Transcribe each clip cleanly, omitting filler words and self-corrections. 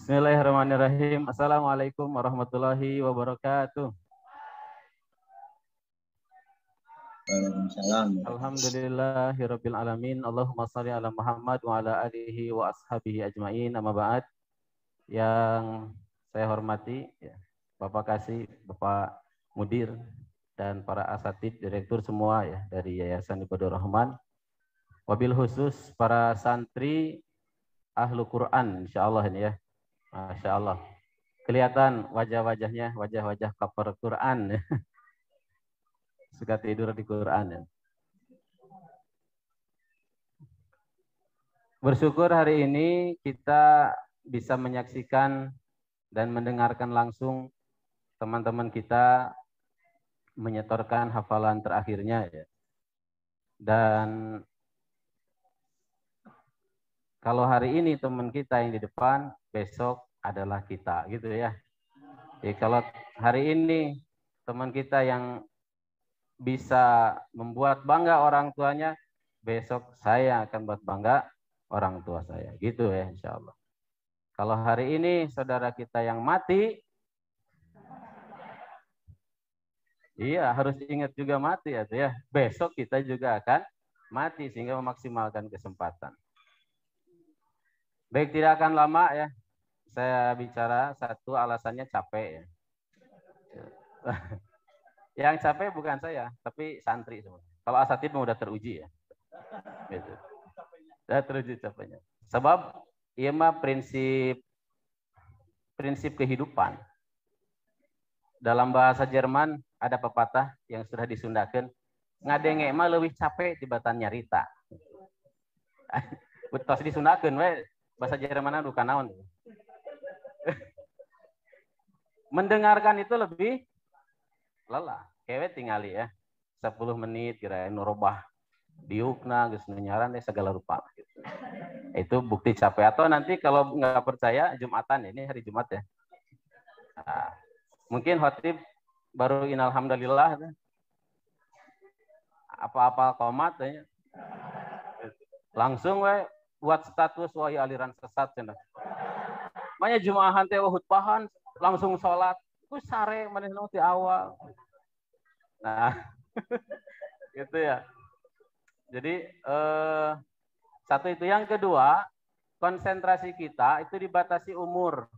Bismillahirrahmanirrahim. Assalamualaikum warahmatullahi wabarakatuh. Waalaikumsalam. Alhamdulillahirabbil alamin. Allahumma shalli ala Muhammad wa ala alihi wa ashabihi ajmain. Amma ba'd. Yang saya hormati Bapak Kasih, Bapak Mudir dan para asatid, direktur semua ya dari Yayasan Ibadur Rahman. Wabil khusus para santri Ahlu Quran insyaallah ini ya. Masya Allah. Kelihatan wajah-wajahnya, wajah-wajah cover Quran. Suka tidur di Quran. Ya. Bersyukur hari ini kita bisa menyaksikan dan mendengarkan langsung teman-teman kita menyetorkan hafalan terakhirnya. Ya. Dan kalau hari ini teman kita yang di depan, besok adalah kita, gitu ya. Jadi kalau hari ini teman kita yang bisa membuat bangga orang tuanya, besok saya akan buat bangga orang tua saya, gitu ya insya Allah. Kalau hari ini saudara kita yang mati, iya harus ingat juga mati ya. Besok kita juga akan mati sehingga memaksimalkan kesempatan. Baik, tidak akan lama ya. Saya bicara satu alasannya capek ya. Yang capek bukan saya, tapi santri semua. Kalau asatid udah teruji ya. Gitu. Sudah teruji capeknya. Sebab ia mah prinsip kehidupan. Dalam bahasa Jerman ada pepatah yang sudah disundakan, ngadenge mah leuwih capek tibatan nyarita. Betos disundakeun we bahasa Jerman bukan naon. Mendengarkan itu lebih lelah. Kewe tingali ya. 10 menit kira nurubah diukna geus nyaran segala rupa gitu. Itu bukti capek. Atau nanti kalau nggak percaya Jumatan, ini hari Jumat ya. Nah, mungkin khotib baru inalhamdulillah apa-apa komat ya. Langsung we buat status wah aliran sesat cenah. Manya jumaahan teh khutbahan langsung sholat. Ku sare manehna ti awal. Nah, gitu ya. Jadi satu itu, yang kedua, konsentrasi kita itu dibatasi umur.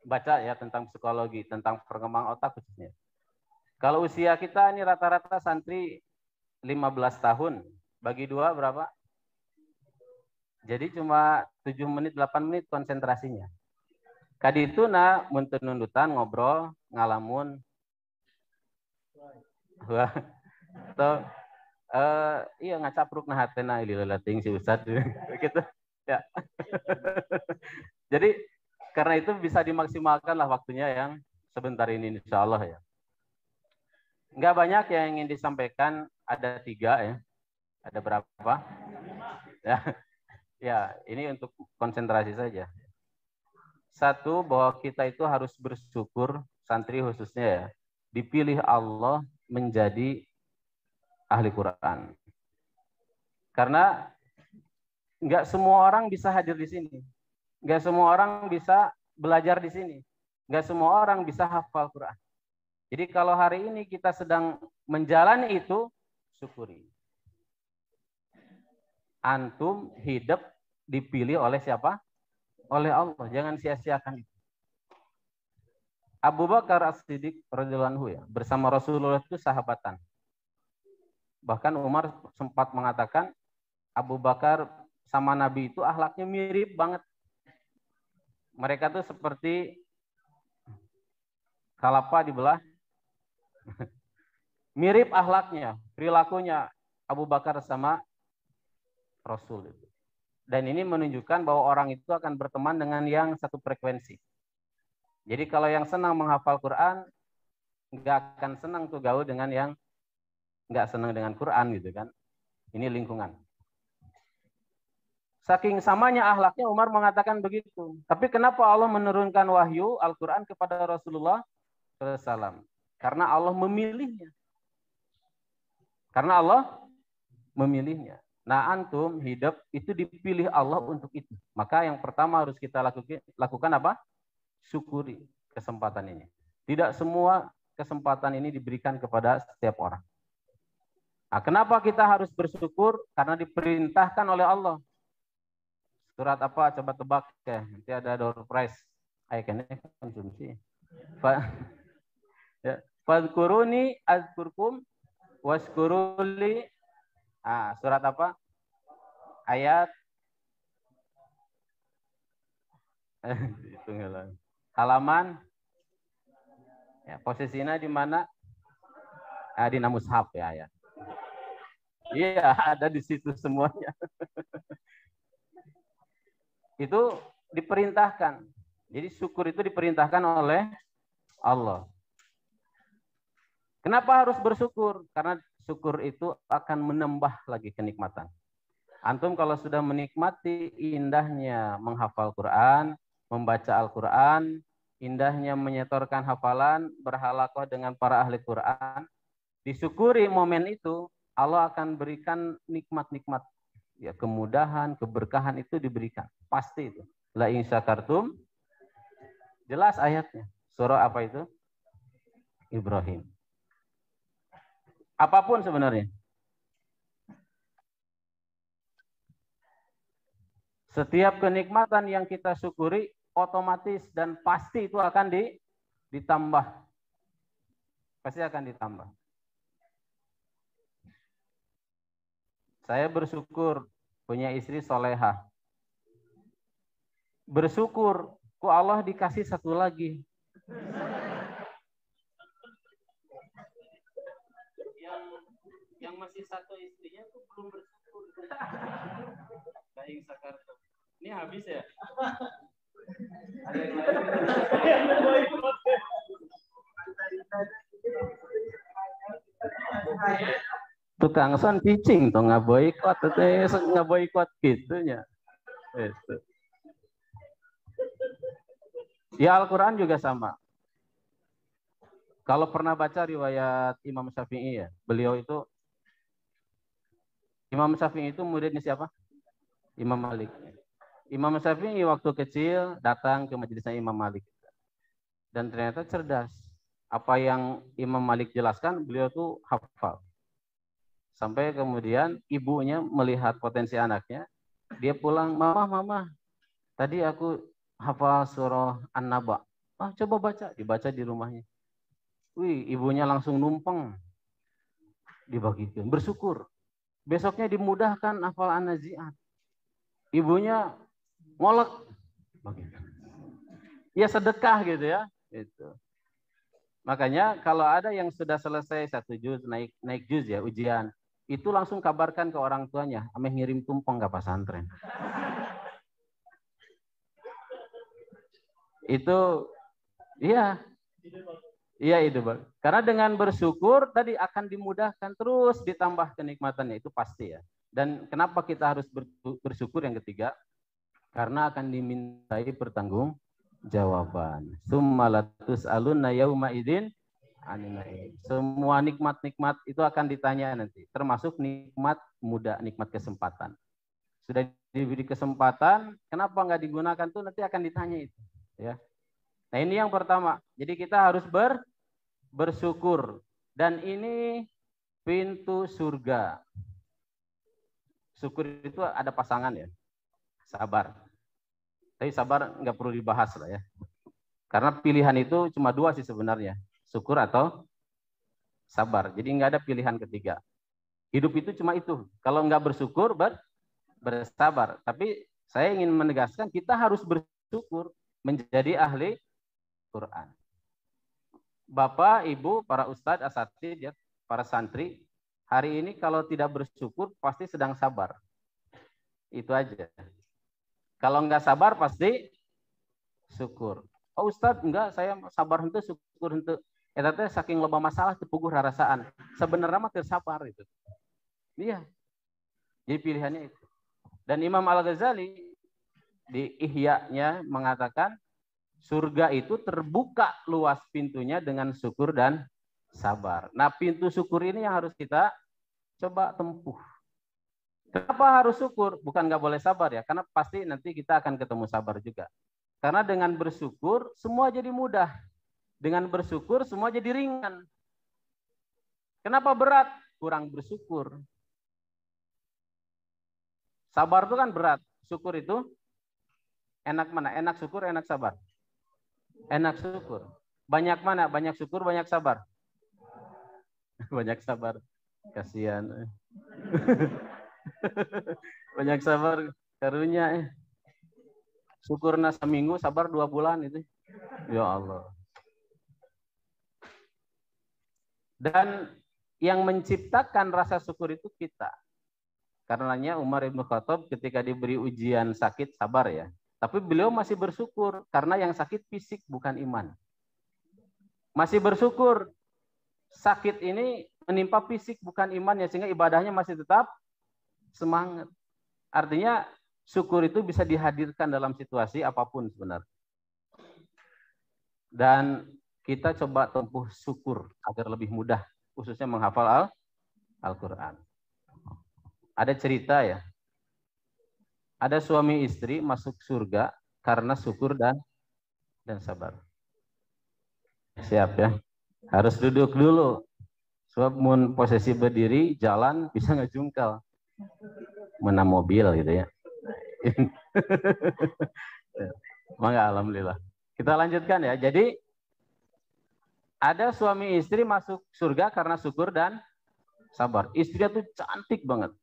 Baca ya tentang psikologi, tentang perkembangan otak khususnya. Kalau usia kita ini rata-rata santri 15 tahun, bagi 2 berapa? Jadi cuma 7 menit, 8 menit konsentrasinya. Kadituna muntun nundutan ngobrol, ngalamun. Wah. Tuh, iya ngacapruk nah hatena ililalating si Ustad gitu. Ya. Jadi karena itu bisa dimaksimalkan lah waktunya yang sebentar ini insya Allah ya. Nggak banyak yang ingin disampaikan, ada 3 ya. Ada berapa? Ya. Ya, ini untuk konsentrasi saja. Satu, bahwa kita itu harus bersyukur, santri khususnya ya, dipilih Allah menjadi ahli Quran. Karena nggak semua orang bisa hadir di sini. Nggak semua orang bisa belajar di sini. Nggak semua orang bisa hafal Quran. Jadi kalau hari ini kita sedang menjalani itu, syukuri. Antum hidup dipilih oleh siapa? Oleh Allah. Jangan sia-siakan itu. Abu Bakar As-Siddiq radhiyallahu anhu ya, bersama Rasulullah itu sahabatan. Bahkan Umar sempat mengatakan Abu Bakar sama Nabi itu akhlaknya mirip banget. Mereka tuh seperti kalapa dibelah. Mirip akhlaknya, perilakunya Abu Bakar sama Rasul itu. Dan ini menunjukkan bahwa orang itu akan berteman dengan yang satu frekuensi. Jadi kalau yang senang menghafal Quran, nggak akan senang tuh gaul dengan yang nggak senang dengan Quran gitu kan. Ini lingkungan. Saking samanya akhlaknya Umar mengatakan begitu. Tapi kenapa Allah menurunkan wahyu Al-Quran kepada Rasulullah SAW? Karena Allah memilihnya. Karena Allah memilihnya. Nah, antum hidup itu dipilih Allah untuk itu. Maka yang pertama harus kita lakukan apa? Syukuri kesempatan ini. Tidak semua kesempatan ini diberikan kepada setiap orang. Nah, kenapa kita harus bersyukur? Karena diperintahkan oleh Allah. Surat apa? Coba tebak ya. Nanti ada door prize. Ayo kayaknya konsumsi. Fadkuruni azkurkum waskuruli. Surat apa? Ayat halaman ya, posisinya di mana? Di mushaf ya. Iya, ada di situ semuanya. Itu diperintahkan. Jadi syukur itu diperintahkan oleh Allah. Kenapa harus bersyukur? Karena syukur itu akan menambah lagi kenikmatan. Antum kalau sudah menikmati indahnya menghafal Quran, membaca Al-Quran, indahnya menyetorkan hafalan, berhalaqah dengan para ahli Quran, disyukuri momen itu, Allah akan berikan nikmat-nikmat. Ya, kemudahan, keberkahan itu diberikan. Pasti itu. La in syakartum, jelas ayatnya. Surah apa itu? Ibrahim. Apapun sebenarnya. Setiap kenikmatan yang kita syukuri, otomatis dan pasti itu akan ditambah. Pasti akan ditambah. Saya bersyukur punya istri solehah. Bersyukur, kok Allah dikasih satu lagi. Yang masih satu istrinya tuh belum bersyukur. Baik Sakarto. Ini habis ya? Ada yang lain? Tukang son pitching tuh nggak boykot gitunya. Itu. Ya Al-Quran juga sama. Kalau pernah baca riwayat Imam Syafi'i ya, beliau itu Imam Syafi'i itu muridnya siapa? Imam Malik. Imam Syafi'i waktu kecil datang ke majelisnya Imam Malik. Dan ternyata cerdas. Apa yang Imam Malik jelaskan, beliau tuh hafal. Sampai kemudian ibunya melihat potensi anaknya, dia pulang, mama, tadi aku hafal surah An-Naba. Coba baca, dibaca di rumahnya. Wih, ibunya langsung numpang. Dibagikan, bersyukur. Besoknya dimudahkan hafal An-Nazi'at. Ibunya ngolek. Ya sedekah gitu ya. Itu. Makanya kalau ada yang sudah selesai 1 juz, naik juz ya, ujian. Itu langsung kabarkan ke orang tuanya. Ameh ngirim tumpeng ke pesantren. Itu, iya. Iya itu, Bang. Karena dengan bersyukur tadi akan dimudahkan terus ditambah kenikmatannya, itu pasti ya. Dan kenapa kita harus bersyukur yang ketiga? Karena akan dimintai pertanggungjawaban. Tsumma latus'alunna yauma idzin 'anil na'im. Semua nikmat-nikmat itu akan ditanya nanti, termasuk nikmat muda, nikmat kesempatan. Sudah diberi kesempatan, kenapa nggak digunakan tuh nanti akan ditanya itu, ya. Nah, ini yang pertama. Jadi kita harus bersyukur. Dan ini pintu surga. Syukur itu ada pasangan ya. Sabar. Tapi sabar nggak perlu dibahas lah ya. Karena pilihan itu cuma 2 sih sebenarnya. Syukur atau sabar. Jadi nggak ada pilihan ketiga. Hidup itu cuma itu. Kalau nggak bersyukur, bersabar. Tapi saya ingin menegaskan kita harus bersyukur menjadi ahli Quran. Bapak, Ibu, para ustadz, asatidz, ya, para santri, hari ini kalau tidak bersyukur pasti sedang sabar. Itu aja. Kalau nggak sabar pasti syukur. Oh ustadz, enggak, saya sabar henteu, syukur henteu. Eta teh saking loba masalah teu puguh rarasaan. Sebenarnya mah teu sabar itu. Iya. Jadi pilihannya itu. Dan Imam Al-Ghazali di Ihya-nya mengatakan surga itu terbuka luas pintunya dengan syukur dan sabar. Nah, pintu syukur ini yang harus kita coba tempuh. Kenapa harus syukur? Bukan nggak boleh sabar ya, karena pasti nanti kita akan ketemu sabar juga. Karena dengan bersyukur semua jadi mudah. Dengan bersyukur semua jadi ringan. Kenapa berat? Kurang bersyukur. Sabar itu kan berat. Syukur itu enak mana? Enak syukur, enak sabar. Enak syukur. Banyak mana? Banyak syukur, banyak sabar. Banyak sabar. Kasihan. Banyak sabar karunya. Syukurna seminggu, sabar 2 bulan itu. Ya Allah. Dan yang menciptakan rasa syukur itu kita. Karenanya Umar Ibn Khattab ketika diberi ujian sakit sabar ya. Tapi beliau masih bersyukur karena yang sakit fisik bukan iman. Masih bersyukur sakit ini menimpa fisik bukan iman ya, sehingga ibadahnya masih tetap semangat. Artinya syukur itu bisa dihadirkan dalam situasi apapun sebenarnya. Dan kita coba tempuh syukur agar lebih mudah, khususnya menghafal Al-Quran. Ada cerita ya, ada suami istri masuk surga karena syukur dan sabar. Siap ya, harus duduk dulu. Sebab mun posisi berdiri, jalan bisa ngejungkal. Mana mobil gitu ya. Mangga alhamdulillah. Kita lanjutkan ya. Jadi ada suami istri masuk surga karena syukur dan sabar. Istrinya tuh cantik banget.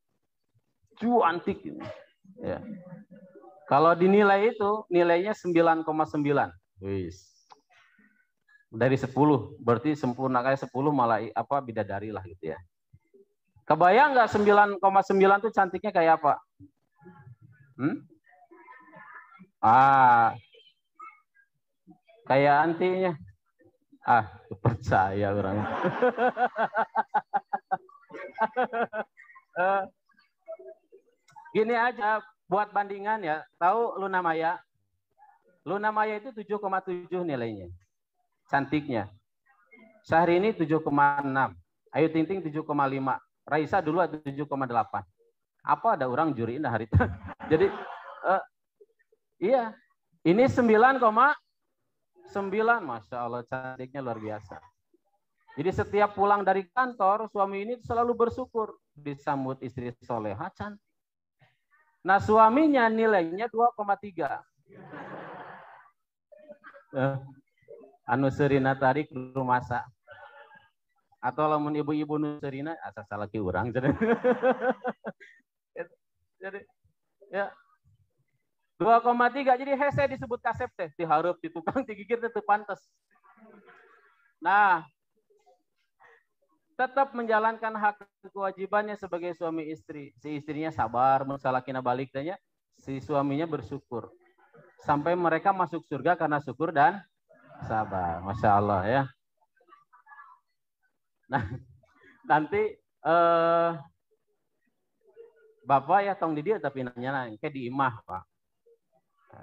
Cantik. Ya. Kalau dinilai itu nilainya 9,9. Wis. Dari 10, berarti sempurna kayak 10 malah apa bidadari lah gitu ya. Kebayang nggak 9,9 tuh cantiknya kayak apa? Kayak antinya. Percaya orang. Gini aja buat bandingan ya. Tahu Luna Maya? Luna Maya itu 7,7 nilainya. Cantiknya. Syahrini 7,6. Ayu Ting Ting 7,5. Raisa dulu 7,8. Apa ada orang juriin hari itu? Jadi iya. Ini 9,9. Masya Allah cantiknya luar biasa. Jadi setiap pulang dari kantor, suami ini selalu bersyukur disambut istri soleha cantik. Nah suaminya nilainya 2,3. Anu serina tarik rumah sak. Atau lamun ibu-ibu nu serina asa salaki urang jadi. Jadi ya 2,3 jadi hese disebut kasep teh dihareup di tukang digigir teh pantes. Nah, tetap menjalankan hak kewajibannya sebagai suami istri. Si istrinya sabar, musalakina balik tanya, si suaminya bersyukur. Sampai mereka masuk surga karena syukur dan sabar. Masya Allah ya. Nah, nanti Bapak ya tong di dia tapi nanya kayak di imah Pak.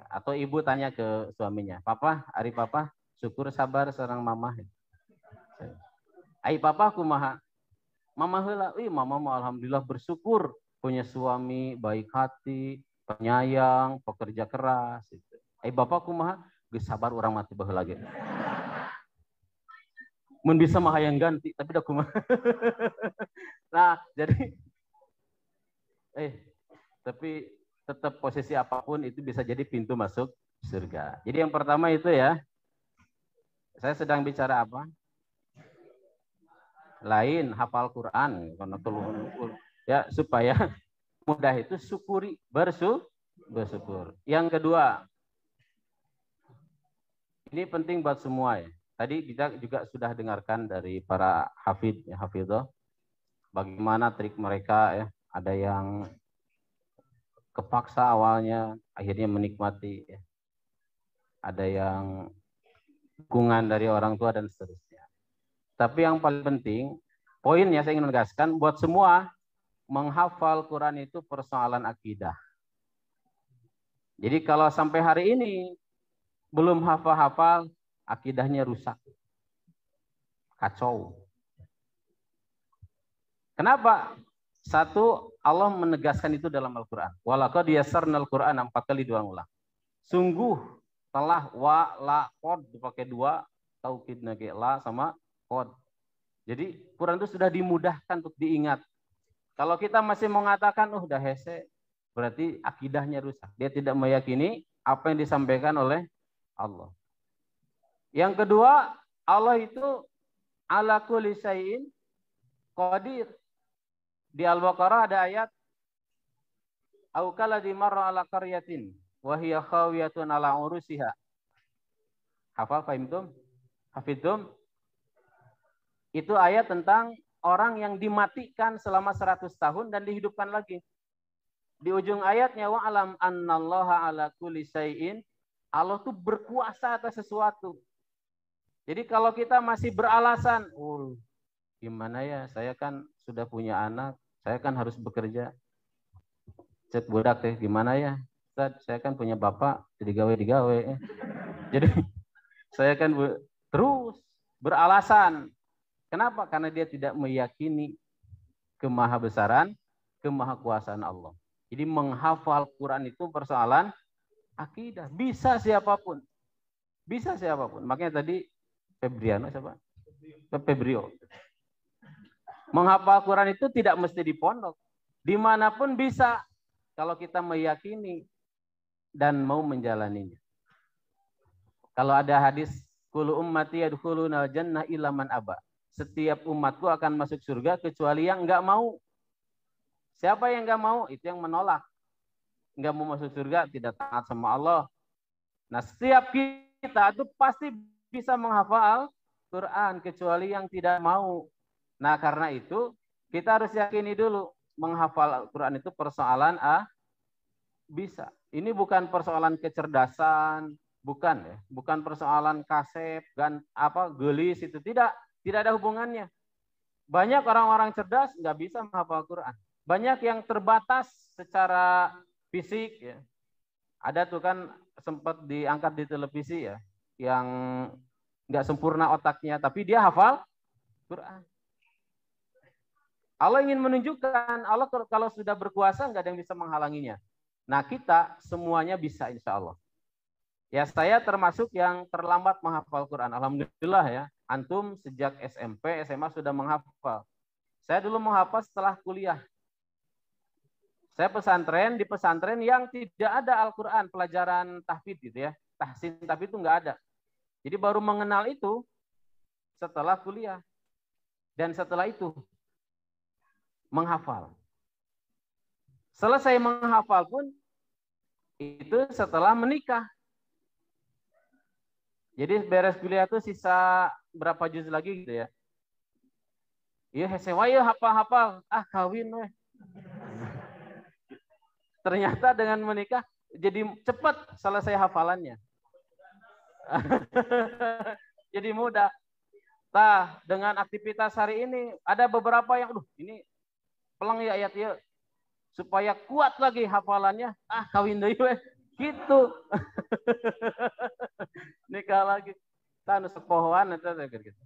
Atau ibu tanya ke suaminya, Papa, hari Papa syukur sabar seorang mama. Ai Papa kumaha? Mama heula, mama mah alhamdulillah bersyukur punya suami baik hati, penyayang, pekerja keras. Ai Bapak kumaha? Geus sabar orang mati baheula ge. Mun bisa mah hayang ganti, tapi dah kumaha. Nah, jadi tapi tetap posisi apapun itu bisa jadi pintu masuk surga. Jadi yang pertama itu ya, saya sedang bicara apa? Lain hafal Quran, ya supaya mudah itu syukuri, bersyukur. Yang kedua, ini penting buat semua ya. Tadi kita juga sudah dengarkan dari para hafidhah, bagaimana trik mereka ya. Ada yang kepaksa awalnya, akhirnya menikmati. Ya. Ada yang dukungan dari orang tua dan seterusnya. Tapi yang paling penting, poinnya saya ingin menegaskan, buat semua, menghafal Quran itu persoalan akidah. Jadi kalau sampai hari ini belum hafal-hafal, akidahnya rusak. Kacau. Kenapa? Satu, Allah menegaskan itu dalam Al-Quran. Walaqad yassarnal Qur'an 4 kali diulang. Sungguh telah wa la qad dipakai dua, taukid nage la sama qad. Jadi Quran itu sudah dimudahkan untuk diingat. Kalau kita masih mengatakan udah hese, berarti akidahnya rusak. Dia tidak meyakini apa yang disampaikan oleh Allah. Yang kedua, Allah itu ala kulli syai'in qadir. Di Al-Baqarah ada ayat au kalladzi marra ala qaryatin wa hiya khawiyatun ala urusiha. Hafal fahimtum? Hafidtum? Itu ayat tentang orang yang dimatikan selama 100 tahun dan dihidupkan lagi. Di ujung ayatnya wa alam annallaha ala kulli syai'in, Allah tuh berkuasa atas sesuatu. Jadi kalau kita masih beralasan, gimana ya, saya kan sudah punya anak, saya kan harus bekerja. Cek budak teh, gimana ya, Ustaz, saya kan punya bapak, jadi gawe-digawe. Jadi saya kan terus beralasan. Kenapa? Karena dia tidak meyakini kemahabesaran, kemahakuasaan Allah. Jadi menghafal Quran itu persoalan akidah. Bisa siapapun. Bisa siapapun. Makanya tadi Febriano siapa? Febrio. Menghafal Quran itu tidak mesti di pondok. Dimanapun bisa. Kalau kita meyakini dan mau menjalaninya. Kalau ada hadis, kullu ummati yadkhuluna jannah illa man aba. Setiap umatku akan masuk surga kecuali yang enggak mau. Siapa yang enggak mau? Itu yang menolak. Enggak mau masuk surga, tidak taat sama Allah. Nah, setiap kita itu pasti bisa menghafal Quran kecuali yang tidak mau. Nah, karena itu kita harus yakini dulu menghafal Quran itu persoalan bisa. Ini bukan persoalan kecerdasan, bukan ya, bukan persoalan kasep dan gelis, itu tidak ada hubungannya. Banyak orang-orang cerdas nggak bisa menghafal Quran. Banyak yang terbatas secara fisik ya. Ada tuh kan sempat diangkat di televisi ya, yang nggak sempurna otaknya, tapi dia hafal Quran. Allah ingin menunjukkan, Allah kalau sudah berkuasa nggak ada yang bisa menghalanginya. Nah, kita semuanya bisa insya Allah. Ya, saya termasuk yang terlambat menghafal Quran. Alhamdulillah ya, antum sejak SMP, SMA sudah menghafal. Saya dulu menghafal setelah kuliah. Saya pesantren, di pesantren yang tidak ada Al-Quran, pelajaran tahfidz gitu ya. Tahsin tahfidz itu nggak ada. Jadi baru mengenal itu setelah kuliah. Dan setelah itu menghafal. Selesai menghafal pun itu setelah menikah. Jadi beres kuliah itu sisa berapa juz lagi gitu ya. Iya, sewa ya hafal-hafal. Kawin weh. Ternyata dengan menikah jadi cepat selesai hafalannya. Jadi mudah. Nah, dengan aktivitas hari ini ada beberapa yang ini pelang ya ayat ya, supaya kuat lagi hafalannya. Kawin deui weh. Gitu. Nikah lagi. Tanu sepohoan itu gitu.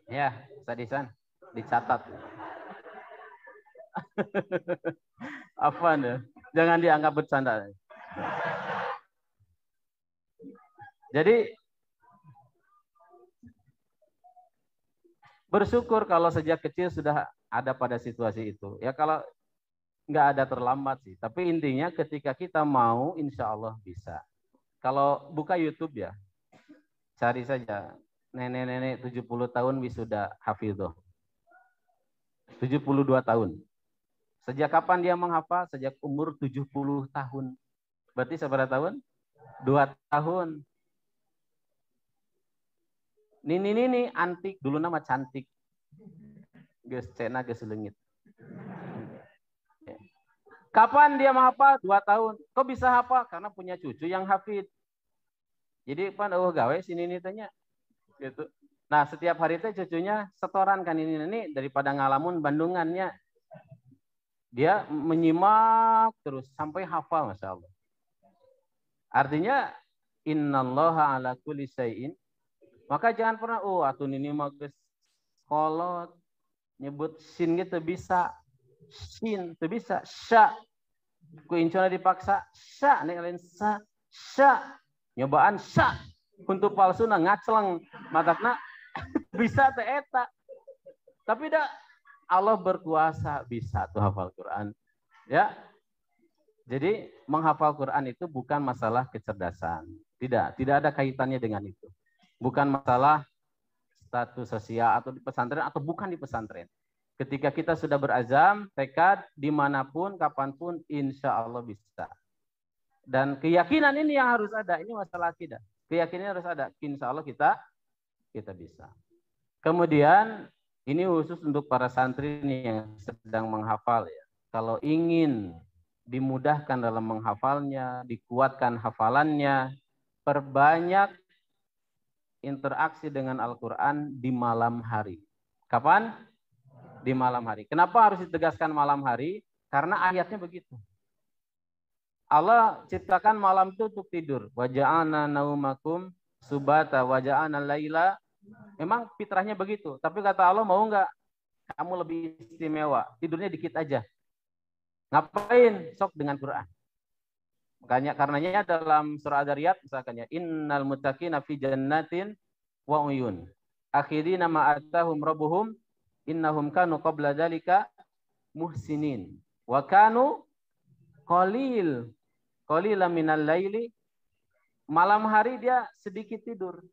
Ya, Sadisan dicatat. Apa nih? Jangan dianggap bercanda. Jadi bersyukur kalau sejak kecil sudah ada pada situasi itu. Ya kalau nggak ada terlambat sih. Tapi intinya ketika kita mau, insya Allah bisa. Kalau buka YouTube ya, cari saja nenek-nenek 70 tahun wisuda hafidhoh. 72 tahun. Sejak kapan dia menghafal? Sejak umur 70 tahun. Berarti seberapa tahun? 2 tahun. Nini antik, dulu nama cantik. Geus cena geus leungit. Kapan dia menghafal? 2 tahun. Kok bisa hafal? Karena punya cucu yang hafid. Jadi pan gawe sini tanya. Gitu. Nah, setiap hari itu cucunya setoran kan ini daripada ngalamun bandungannya. Dia menyimak terus sampai hafal, Masya Allah. Artinya innallaha ala kulli syai'in. Maka jangan pernah atuh nini mah geus kolot. nyebut sin gitu bisa, sin itu bisa, sya ku incuna dipaksa, sya nih lain sa, sya nyobaan sya untuk palsuna ngacleng matakna bisa teh eta. Tapi dah Allah berkuasa bisa tuh hafal Quran. Ya. Jadi menghafal Quran itu bukan masalah kecerdasan. Tidak ada kaitannya dengan itu. Bukan masalah status sosial atau di pesantren atau bukan di pesantren. Ketika kita sudah berazam, tekad dimanapun, kapanpun, insya Allah bisa. Dan keyakinan ini yang harus ada. Ini masalah akidah. Keyakinan harus ada. Insya Allah kita bisa. Kemudian ini khusus untuk para santri yang sedang menghafal ya. Kalau ingin dimudahkan dalam menghafalnya, dikuatkan hafalannya, perbanyak interaksi dengan Al-Quran di malam hari. Kapan? Di malam hari. Kenapa harus ditegaskan malam hari? Karena ayatnya begitu. Allah ciptakan malam itu untuk tidur. Wa ja'alna naumakum subata wa ja'alna laila. Memang fitrahnya begitu. Tapi kata Allah, mau nggak kamu lebih istimewa? Tidurnya dikit aja. Ngapain? Sok dengan Quran. Makanya karenanya dalam surah Ad-Dariyat misalkan ya, innal muttaqina fi jannatin wa uyun. Akhirina ma atahum rabbuhum innahum kanu qabla dzalika muhsinin. Wa kanu qalilan minal laili. Malam hari dia sedikit tidur.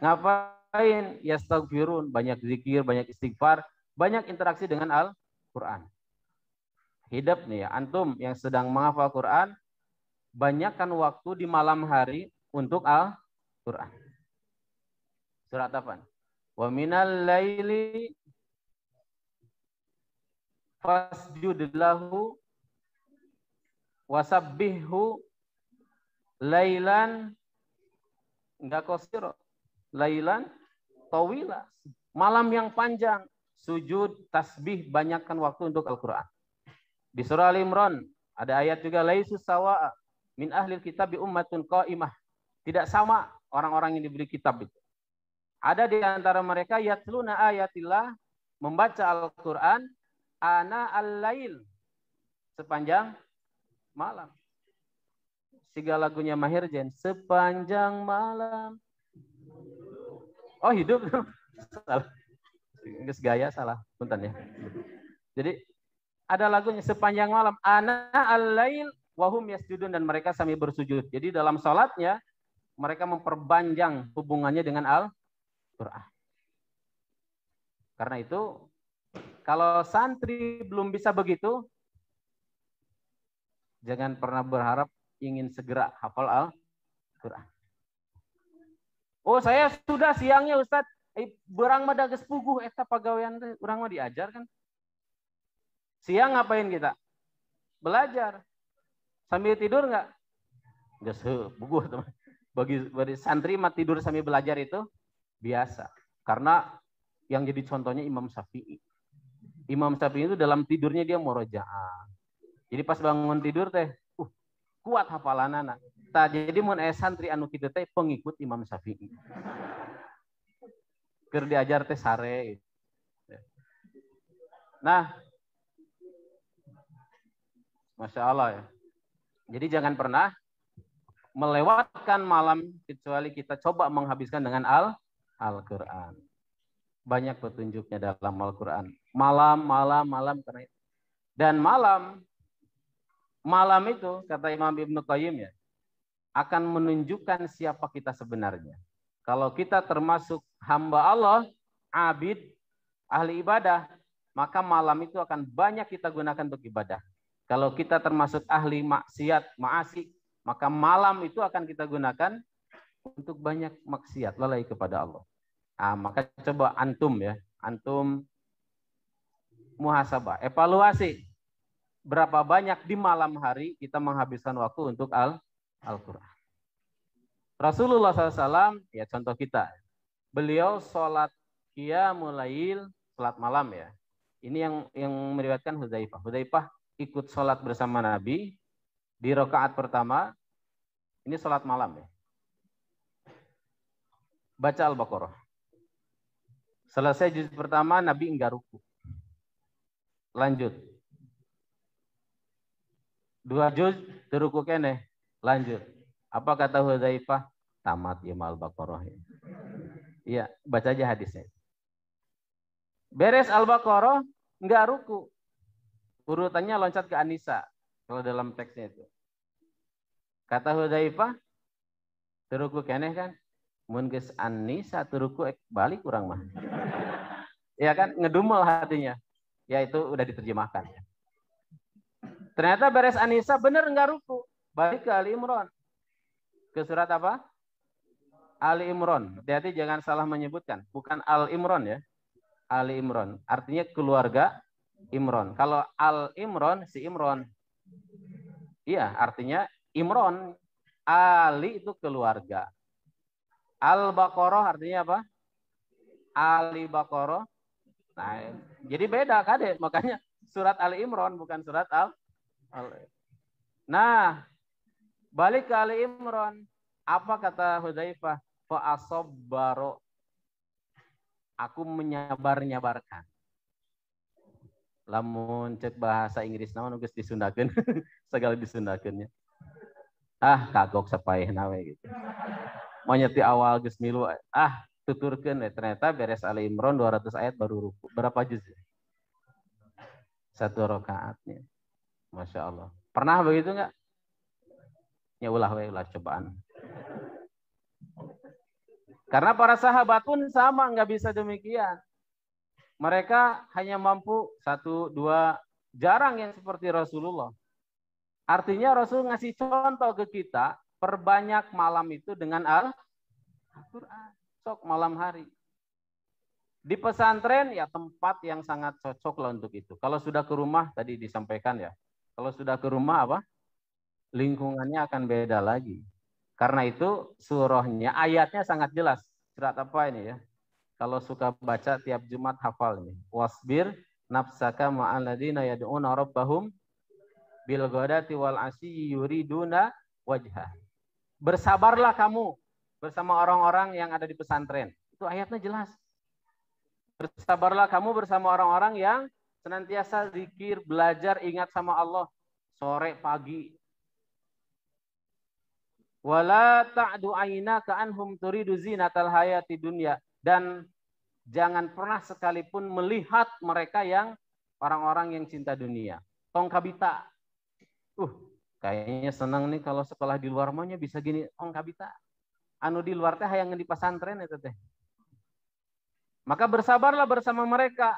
Ngapain? Yastaghfirun, banyak zikir, banyak istighfar, banyak interaksi dengan Al-Quran. Hidup nih ya, antum yang sedang menghafal Quran, banyakkan waktu di malam hari untuk Al-Quran. Surat apa? Wa minal laili fasjud lahu wasabbihu lailan enggak qasira, lailan tawila. Malam yang panjang, sujud, tasbih, banyakkan waktu untuk Al-Quran. Di surah Al-Imran ada ayat juga, laisus sawa'a min ahlil kitab bi ummatun qa'imah. Tidak sama orang-orang yang diberi kitab itu. Ada di antara mereka yatluna ayatillah, membaca Al-Quran ana al-lail, sepanjang malam. Siga lagunya Maher Zain, sepanjang malam. Oh hidup. Salah. Gaya salah. Punten ya. Jadi ada lagunya sepanjang malam. Ana al-lail wahum yasjudun, dan mereka sambil bersujud. Jadi dalam salatnya mereka memperpanjang hubungannya dengan Al-Quran. Karena itu kalau santri belum bisa begitu, jangan pernah berharap ingin segera hafal Al-Quran. Oh saya sudah siangnya Ustadz, berang mah dages puguh eta pagawean teh, urang mah diajar kan. Siang ngapain kita? Belajar. Sambil tidur nggak? Nggak sebuguh teman. Bagi santri mah tidur sambil belajar itu biasa. Karena yang jadi contohnya Imam Syafi'i. Imam Syafi'i itu dalam tidurnya dia murojaah. Jadi pas bangun tidur teh, kuat hafalanana. Jadi mun santri anu kitu teh pengikut Imam Syafi'i. Keur diajar teh sare. Nah, Masya Allah ya. Jadi jangan pernah melewatkan malam kecuali kita coba menghabiskan dengan Al-Quran. Banyak petunjuknya dalam Al-Quran. Malam karena itu. Dan malam itu kata Imam Ibnu Qayyim ya, akan menunjukkan siapa kita sebenarnya. Kalau kita termasuk hamba Allah, abid, ahli ibadah, maka malam itu akan banyak kita gunakan untuk ibadah. Kalau kita termasuk ahli maksiat, maasi, maka malam itu akan kita gunakan untuk banyak maksiat, lalai kepada Allah. Nah, maka coba antum ya, antum muhasabah, evaluasi berapa banyak di malam hari kita menghabiskan waktu untuk Al-Quran. Rasulullah SAW, ya contoh kita, beliau sholat qiyamul lail, sholat malam ya. Ini yang meriwayatkan Hudzaifah. Hudzaifah ikut sholat bersama Nabi di rakaat pertama. Ini sholat malam ya. Baca Al-Baqarah. Selesai juz pertama, Nabi enggak ruku. Lanjut. 2 juz, teruku kene. Lanjut. Apa kata Hudzaifah? Tamat ya Al-Baqarah. Iya, baca aja hadisnya. Beres Al-Baqarah, enggak ruku. Urutannya loncat ke An-Nisa. Kalau dalam teksnya itu. Kata Hudzaifah, teruku kene kan? Mun geus An-Nisa teruku balik kurang mah. Ya kan, ngedumel hatinya. Ya itu udah diterjemahkan. Ternyata beres An-Nisa bener enggak ruku. Balik ke Ali Imran. Ke surat apa? Ali Imran. Hati-hati jangan salah menyebutkan. Bukan Al Imran ya. Ali Imran. Artinya keluarga Imran. Kalau Al Imran, si Imran. Iya, artinya Imran. Ali itu keluarga. Al-Baqarah artinya apa? Ali Baqarah. Nah, jadi beda kade. Makanya surat Ali Imran bukan surat Al. Nah, balik ke Ali Imran. Apa kata Hudzaifah? Fa asabbaro. Aku menyabar-nyabarkan. Lamun cek bahasa Inggris naon geus disundakeun. Segala disundakeunnya. Ah, kagok sapaehna we gitu. Mau nyeti awal geus milu. Ah, tuturkeun ternyata beres Ali Imran 200 ayat baru ruku. Berapa juz? 1 rakaatnya. Masya Allah. Pernah begitu enggak? Ya ulah cobaan. Karena para sahabat pun sama, nggak bisa demikian. Mereka hanya mampu 1, 2, jarang yang seperti Rasulullah. Artinya Rasul ngasih contoh ke kita, perbanyak malam itu dengan Al-Quran. Sok malam hari. Di pesantren ya tempat yang sangat cocok lah untuk itu. Kalau sudah ke rumah, tadi disampaikan ya. Kalau sudah ke rumah apa? Lingkungannya akan beda lagi. Karena itu surahnya, ayatnya sangat jelas. Surat apa ini ya? Kalau suka baca tiap Jumat hafal ini. Wasbir nafsaka ma'al ladina yad'una rabbahum bil ghadati wal asyi yuriduna wajhah. Bersabarlah kamu bersama orang-orang yang ada di pesantren. Itu ayatnya jelas. Bersabarlah kamu bersama orang-orang yang senantiasa zikir, belajar, ingat sama Allah sore, pagi. Wala ta'du aynaka anhum turidu zinatal hayati dunya, dan jangan pernah sekalipun melihat mereka yang orang-orang yang cinta dunia. Tong kabita. Kayaknya senang nih kalau sekolah di luar maunya bisa gini, tong kabita. Anu di luar teh hayang di pesantren itu teh. Maka bersabarlah bersama mereka.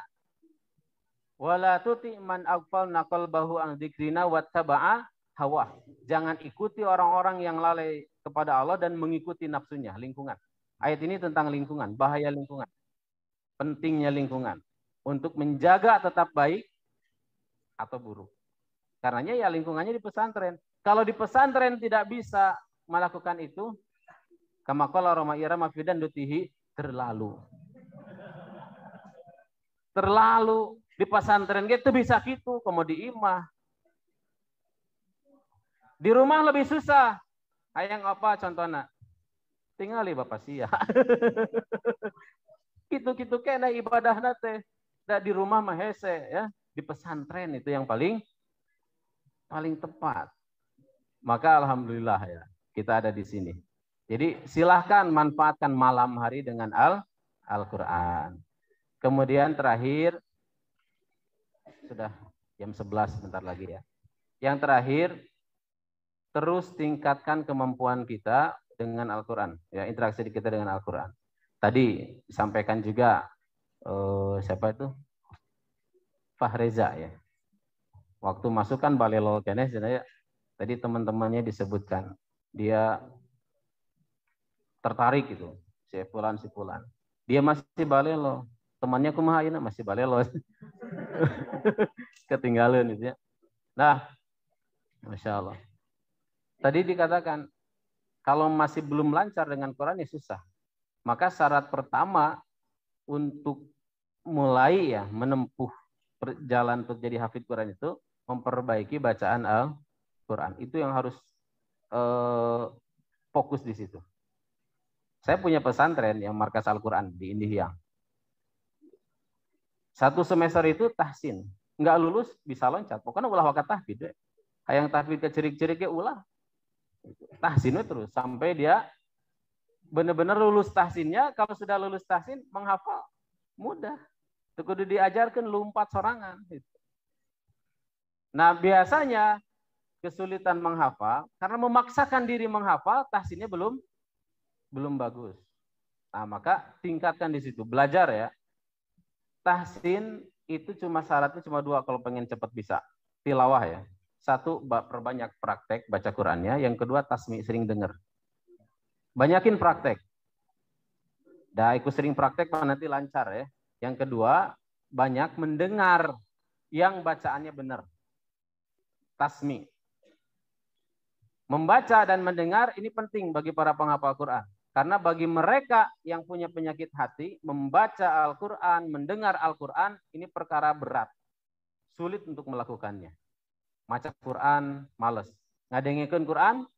Wala tuti man aghfalna qalbahu an dzikrina wattaba'a hawa. Jangan ikuti orang-orang yang lalai kepada Allah dan mengikuti nafsunya, lingkungan. Ayat ini tentang lingkungan, bahaya lingkungan. Pentingnya lingkungan. Untuk menjaga tetap baik atau buruk. Karenanya ya lingkungannya di pesantren. Kalau di pesantren tidak bisa melakukan itu, kama qala Roma Irama fidan dutihi, terlalu. Terlalu di pesantren gitu bisa gitu, komo di imah. Di rumah lebih susah. Hayang apa contohnya? Tinggali Bapak sia. Gitu-gitu kena ibadahna teh. Da di rumah mah hese ya. Di pesantren itu yang paling tepat. Maka alhamdulillah ya, kita ada di sini. Jadi silahkan manfaatkan malam hari dengan Al-Quran. Kemudian terakhir, sudah jam 11 sebentar lagi ya. Yang terakhir, terus tingkatkan kemampuan kita dengan Al-Quran. Ya, interaksi kita dengan Al-Quran. Tadi disampaikan juga, siapa itu? Fahreza ya. Waktu masuk kan balelo kenes, ya, tadi teman-temannya disebutkan. Dia tertarik gitu. Si Fulan. Dia masih balelo. Temannya kumaha ayeuna masih balelo. Ketinggalan itu ya. Nah, Masya Allah. Tadi dikatakan, kalau masih belum lancar dengan Quran ya susah. Maka syarat pertama untuk mulai ya menempuh perjalanan untuk jadi hafid Quran itu memperbaiki bacaan Al-Quran. Itu yang harus fokus di situ. Saya punya pesantren yang markas Al-Quran di Indihiyang. Satu semester itu tahsin. Nggak lulus bisa loncat. Pokoknya ulah wakat tahfidz. Hayang tahfidz ke cirik-ciriknya ulah. Tahsinnya terus. Sampai dia benar-benar lulus tahsinnya. Kalau sudah lulus tahsin, menghafal mudah. Itu kudu diajarkan lompat sorangan. Nah biasanya kesulitan menghafal karena memaksakan diri menghafal, tahsinnya belum bagus. Nah maka tingkatkan di situ. Belajar ya. Tahsin itu syaratnya cuma 2 kalau pengen cepat bisa. Tilawah ya. 1, perbanyak praktek baca Qur'annya. Yang kedua, tasmi, sering dengar. Banyakin praktek. Dah ikut sering praktek nanti lancar ya. Yang kedua, banyak mendengar yang bacaannya benar. Tasmi. Membaca dan mendengar ini penting bagi para penghafal Quran. Karena bagi mereka yang punya penyakit hati, membaca Al-Quran, mendengar Al-Quran, ini perkara berat. Sulit untuk melakukannya. Maca Quran, males. Ngadengikeun Quran,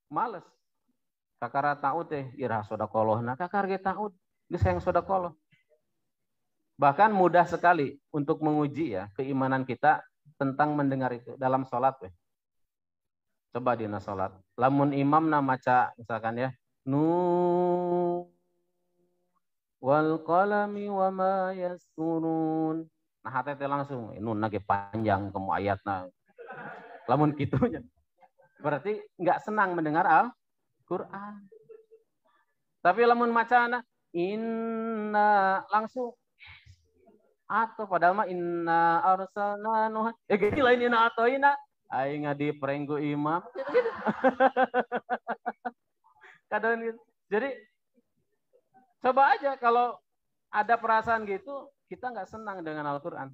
males. Kakara ta'ud irah sodakoloh. Nah kakar ge ta'ud, geus sayang sodakoloh. Bahkan mudah sekali untuk menguji ya keimanan kita tentang mendengar itu dalam sholat. Coba di sholat. Lamun imam maca misalkan ya, wal qalami wa ma yasturun. Nah hati langsung nun nage panjang kamu ayatna. Lamun kitunya. Berarti nggak senang mendengar Al-Qur'an. Tapi lamun macana inna langsung atau padahal mah inna arsalna nuh. Gila ini inna atau ina aing ngadi perenggu imam. Kadang gitu. Jadi coba aja kalau ada perasaan gitu, kita nggak senang dengan Al-Quran.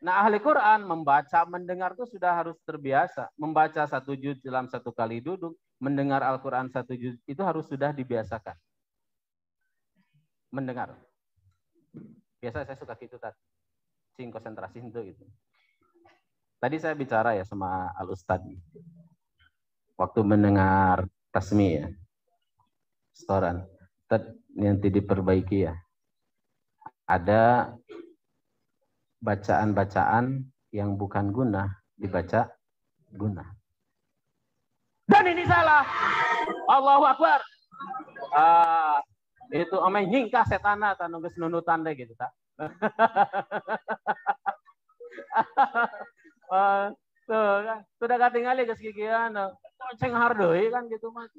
Nah ahli Quran membaca, mendengar itu sudah harus terbiasa. Membaca 1 juz dalam 1 kali duduk, mendengar Al-Quran 1 juz itu harus sudah dibiasakan. Mendengar. Biasa saya suka gitu tadi. Sing konsentrasi itu gitu. Tadi saya bicara ya sama Al-Ustadz. Waktu mendengar tasmi ya. Setoran. Nanti diperbaiki ya. Ada bacaan-bacaan yang bukan guna dibaca guna. Dan ini salah. Allahu Akbar. Itu omeng nyingkah setana tanu geus nunutan deh gitu tak. Tuh kan sudah katingali geus gigian ceng hardeui kan gitu mah.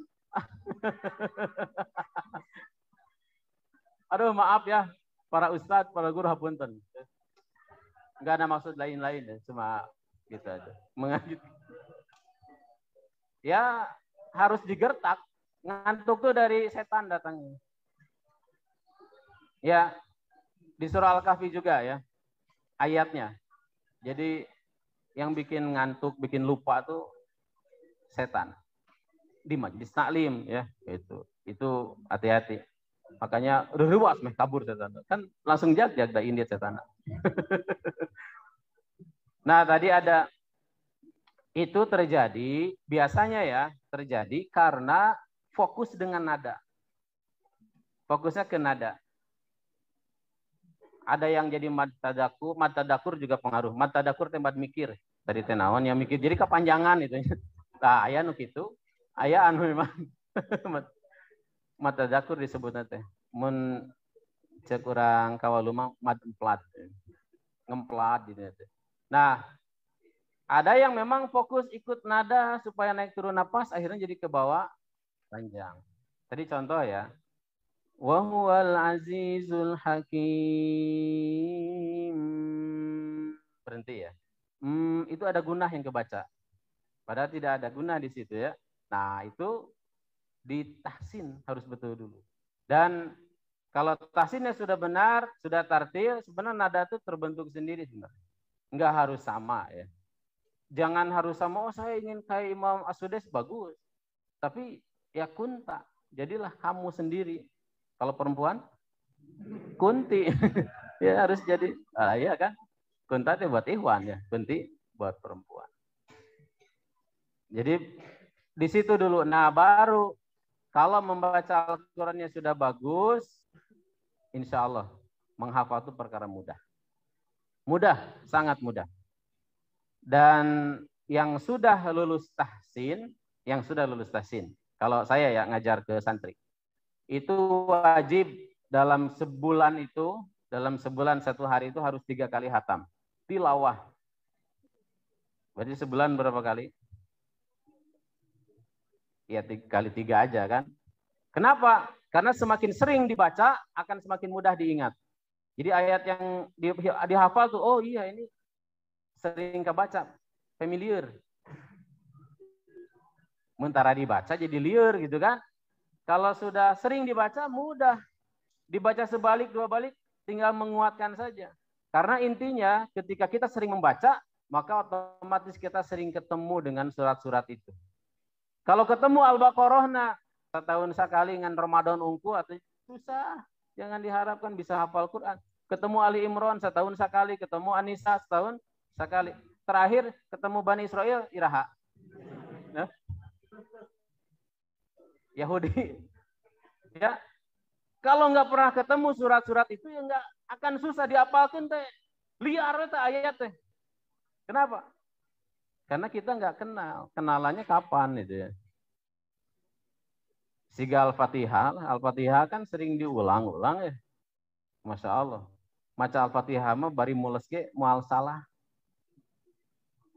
Aduh maaf ya para ustadz, para guru hapunten. Enggak ada maksud lain-lain ya, cuma gitu aja. Mengaji. Ya harus digertak, ngantuk tuh dari setan datangnya. Ya di surah Al-Kahfi juga ya ayatnya. Jadi yang bikin ngantuk, bikin lupa tuh setan. Di majlis taklim ya itu hati-hati. Makanya udah ruas meh kabur setan. Kan langsung jag-jag da India setan. Nah, tadi ada itu terjadi biasanya ya, terjadi karena fokus dengan nada. Fokusnya ke nada. Ada yang jadi matadakur juga pengaruh. Matadakur tempat mikir. Tadi tenawan yang mikir jadi kepanjangan itu. Nah, aya nu kitu, aya anu memang matadakur disebutna teh. Mun cek urang kawaluma mademplat. Ngemplat gitu teh. Nah, ada yang memang fokus ikut nada supaya naik turun napas akhirnya jadi ke bawah panjang. Tadi contoh ya. Wa huwal azizul hakim. Berhenti ya. Itu ada gunah yang kebaca. Padahal tidak ada gunah di situ ya. Nah, itu ditahsin harus betul dulu. Dan kalau tahsinnya sudah benar, sudah tartil, sebenarnya nada itu terbentuk sendiri sebenarnya. Enggak harus sama ya. Jangan harus sama, saya ingin kayak Imam As-Sudais bagus. Tapi ya kunta, jadilah kamu sendiri. Kalau perempuan, kunti. Ya harus jadi, iya kan? Kunta itu buat ikhwan ya, kunti buat perempuan. Jadi di situ dulu. Nah baru kalau membaca Al-Qurannya sudah bagus, insya Allah menghafal itu perkara mudah. Mudah, sangat mudah. Dan yang sudah lulus tahsin, kalau saya ya ngajar ke santri, itu wajib dalam sebulan satu hari itu harus 3 kali hatam. Tilawah. Berarti sebulan berapa kali? Ya 3 kali 3 aja kan. Kenapa? Karena semakin sering dibaca akan semakin mudah diingat. Jadi ayat yang dihafal tuh, oh iya ini sering kebaca, familiar. Mentara dibaca jadi liar gitu kan. Kalau sudah sering dibaca mudah. Dibaca sebalik dua balik tinggal menguatkan saja. Karena intinya ketika kita sering membaca, maka otomatis kita sering ketemu dengan surat-surat itu. Kalau ketemu Al-Baqarah setahun sekali dengan Ramadan ungu atau susah, jangan diharapkan bisa hafal Quran. Ketemu Ali Imran setahun sekali, ketemu An-Nisa setahun sekali. Terakhir ketemu Bani Israel iraha. Nah, Yahudi. Ya, kalau nggak pernah ketemu surat-surat itu ya nggak akan susah dihafalkan teh. Liar teh ayat teh. Kenapa? Karena kita nggak kenal. Kenalannya kapan itu ya? Siga Al-Fatihah kan sering diulang-ulang ya. Masya Allah. Maca Al-Fatihah mah bari mules ge moal salah.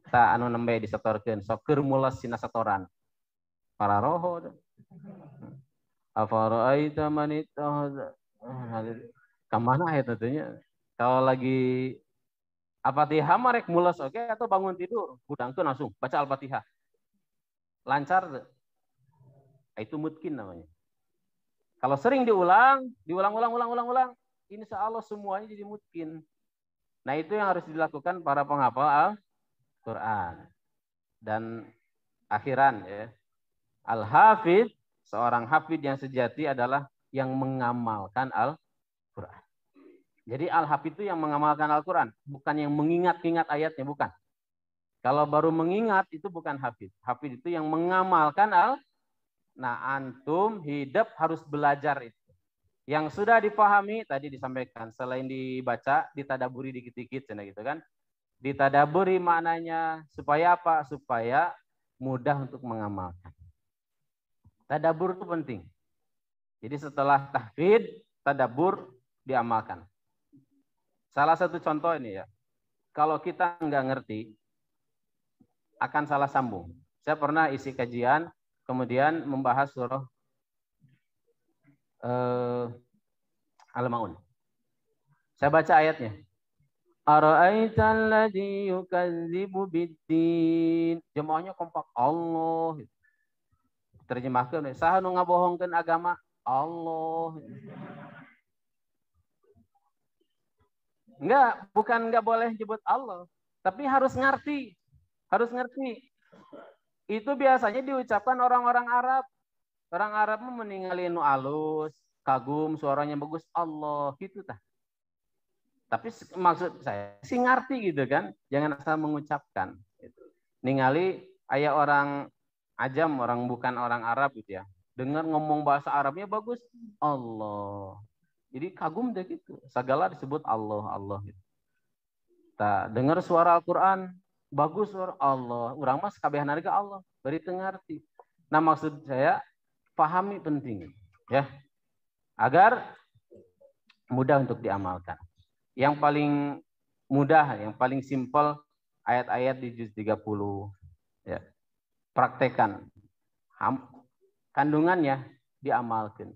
Ta anu nembe disetorkeun sok keur mules sina setoran. Para roho. Afara'aita man ittakhadha. Kamana ayat tentunya? Kalau lagi Al-Fatihah mah rek mules oke atau bangun tidur, budangkeun langsung baca Al-Fatihah. Lancar tuh. Itu mungkin namanya. Kalau sering diulang, insya Allah semuanya jadi mungkin. Nah itu yang harus dilakukan para penghafal Al-Quran. Dan akhiran ya, Al-Hafidh, seorang hafidh yang sejati adalah yang mengamalkan Al-Quran. Jadi Al-Hafidh itu yang mengamalkan Al-Quran, bukan yang mengingat-ingat ayatnya, bukan. Kalau baru mengingat itu bukan hafidh. Hafidh itu yang mengamalkan Al-Quran. Nah, antum hidup harus belajar itu. Yang sudah dipahami tadi disampaikan, selain dibaca, ditadaburi dikit-dikit, gitu kan? Ditadaburi maknanya supaya apa? Supaya mudah untuk mengamalkan. Tadabur itu penting. Jadi setelah tahfidz, tadabur diamalkan. Salah satu contoh ini ya, kalau kita nggak ngerti, akan salah sambung. Saya pernah isi kajian, kemudian membahas surah Al-Maun. Saya baca ayatnya. Ara'aital ladzi yukadzibu biddin. Jemaahnya kompak Allah. Terjemahkan, saha nu ngabohongkeun agama Allah. Bukan enggak boleh nyebut Allah, tapi harus ngerti. Harus ngerti. Itu biasanya diucapkan orang-orang Arab. Orang Arab meninggalin nu alus, kagum, suaranya bagus, Allah gitu tah. Tapi maksud saya sih ngerti gitu kan, jangan asal mengucapkan. Ningali aya orang ajam, orang bukan orang Arab gitu ya, dengar ngomong bahasa Arabnya bagus, Allah. Jadi kagum deh gitu, segala disebut Allah, Allah gitu. Nah, dengar suara Al-Quran, bagus suara Allah, urang mas kabehan harga Allah, beri tengarti. Nah maksud saya, pahami penting ya, agar mudah untuk diamalkan. Yang paling mudah, yang paling simpel ayat-ayat di juz 30 ya. Praktekan. Kandungannya diamalkan.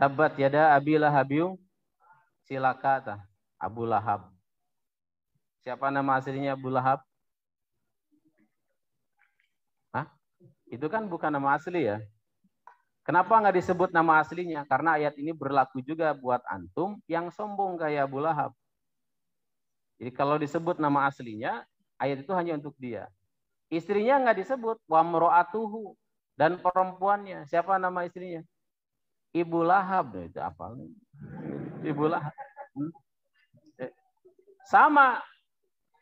Tabat yada Abi Lahabiu, silaka Abu Lahab. Siapa nama aslinya Abu Lahab? Hah? Itu kan bukan nama asli ya. Kenapa nggak disebut nama aslinya? Karena ayat ini berlaku juga buat antum yang sombong kayak Abu Lahab. Jadi kalau disebut nama aslinya, ayat itu hanya untuk dia. Istrinya nggak disebut, wa mro'atuhu, dan perempuannya. Siapa nama istrinya? Ibu Lahab. Itu apa? Ibu Lahab. Sama.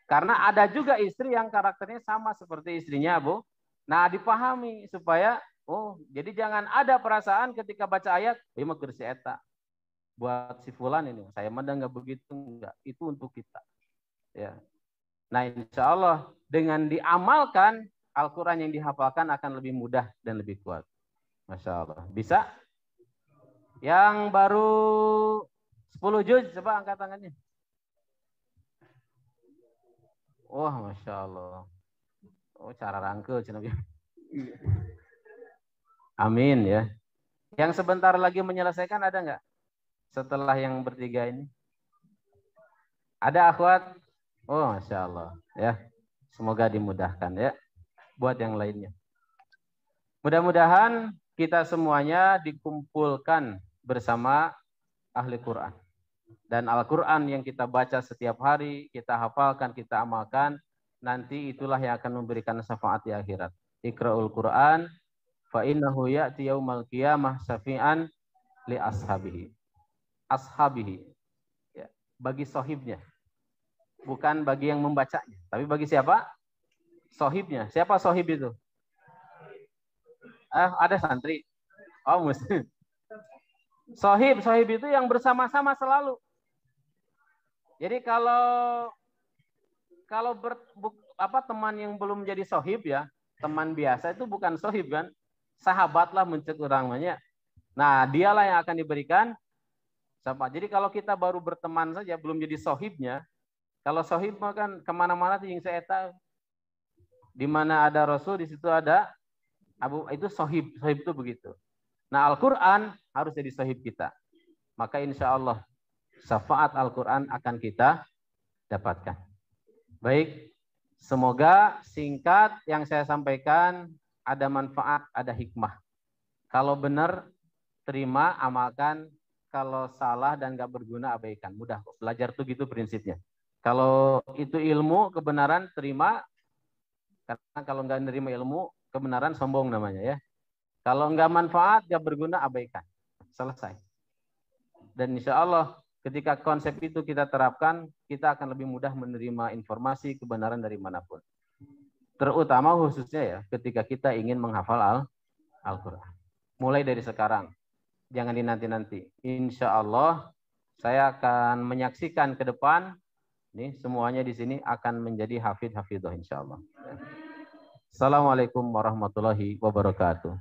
Karena ada juga istri yang karakternya sama seperti istrinya Abu. Nah dipahami supaya jadi jangan ada perasaan ketika baca ayat, mah keur si eta. Buat si fulan ini, saya mah enggak begitu, enggak. Itu untuk kita. Ya. Nah, insya Allah dengan diamalkan, Al-Quran yang dihafalkan akan lebih mudah dan lebih kuat. Masya Allah. Bisa? Yang baru 10 juz, coba angkat tangannya. Wah, Masya Allah. Oh, cara rangkel. Amin ya. Yang sebentar lagi menyelesaikan ada nggak? Setelah yang bertiga ini? Ada akhwat? Oh, Masya Allah. Ya. Semoga dimudahkan ya. Buat yang lainnya. Mudah-mudahan kita semuanya dikumpulkan bersama ahli Quran. Dan Al-Quran yang kita baca setiap hari, kita hafalkan, kita amalkan, nanti itulah yang akan memberikan syafaat di akhirat. Iqra'ul Quran, fa innahu ya'ti yaumal qiyamah syafi'an li ashabihi. Ashabihi. Ya, bagi sohibnya. Bukan bagi yang membacanya. Tapi bagi siapa? Sohibnya. Siapa sohib itu? Ada santri. Oh, muslim. Sohib itu yang bersama-sama selalu. Jadi kalau teman yang belum jadi sohib ya, teman biasa itu bukan sohib kan, sahabatlah mencet orangnya. Nah, dialah yang akan diberikan syafaat. Jadi kalau kita baru berteman saja, belum jadi sohibnya, kalau sohib kan kemana-mana yang saya tahu, di mana ada Rasul, di situ ada Abu, itu sohib itu begitu. Nah, Al-Quran harus jadi sohib kita. Maka insya Allah syafaat Al-Quran akan kita dapatkan. Baik, semoga singkat yang saya sampaikan ada manfaat, ada hikmah. Kalau benar, terima, amalkan. Kalau salah dan gak berguna, abaikan. Mudah, belajar tuh gitu prinsipnya. Kalau itu ilmu, kebenaran, terima. Karena kalau nggak nerima ilmu, kebenaran sombong namanya ya. Kalau nggak manfaat, nggak berguna, abaikan. Selesai. Dan insya Allah ketika konsep itu kita terapkan, kita akan lebih mudah menerima informasi kebenaran dari manapun. Terutama khususnya ya ketika kita ingin menghafal Al-Quran. Mulai dari sekarang. Jangan dinanti-nanti. Insya Allah saya akan menyaksikan ke depan. Nih semuanya di sini akan menjadi hafidh-hafidhah insya Allah. Assalamualaikum warahmatullahi wabarakatuh.